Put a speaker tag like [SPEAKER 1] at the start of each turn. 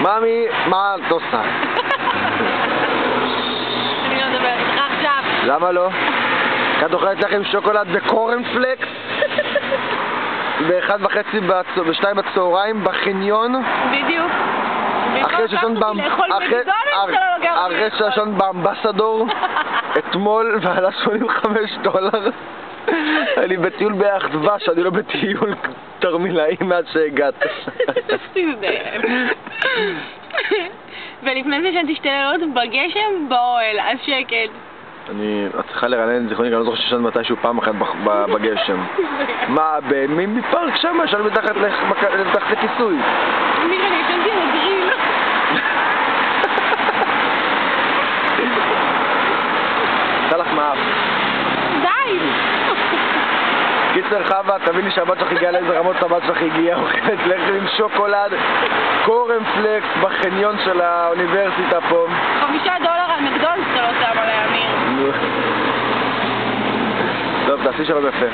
[SPEAKER 1] ממי, מה את עושה?
[SPEAKER 2] אני לא מדברת איתך עכשיו.
[SPEAKER 1] למה לא? את אוכלת לכם שוקולד וקורנפלקס ב-1:30 בצהריים בחניון?
[SPEAKER 2] בדיוק.
[SPEAKER 1] אחרי ששון באמבסדור אתמול ועלה $85. אני בטיול ביח דבש, אני לא בטיול תרמילאי מאז שהגעת.
[SPEAKER 2] ולפני זה שאני תשתה לילות בגשם באוהל, אז שקט.
[SPEAKER 1] את צריכה לרענן את זיכרוני, אני לא זוכר ששון מתישהו פעם אחת בגשם. מה, מי מפארק שם? ישן מתחת לכיסוי.
[SPEAKER 2] מישהו, אני ישנתי על הגריל.
[SPEAKER 1] עשה לך מאף.
[SPEAKER 2] די!
[SPEAKER 1] קיצר חווה, תביני שהבת שלך הגיעה לאיזה רמות שהבת שלך הגיעה, אוכלת לחם עם שוקולד, קורנפלקס בחניון של האוניברסיטה פה.
[SPEAKER 2] $5 על מקדונלדס אתה לא שם על הימין.
[SPEAKER 1] טוב, תעשי שלום יפה.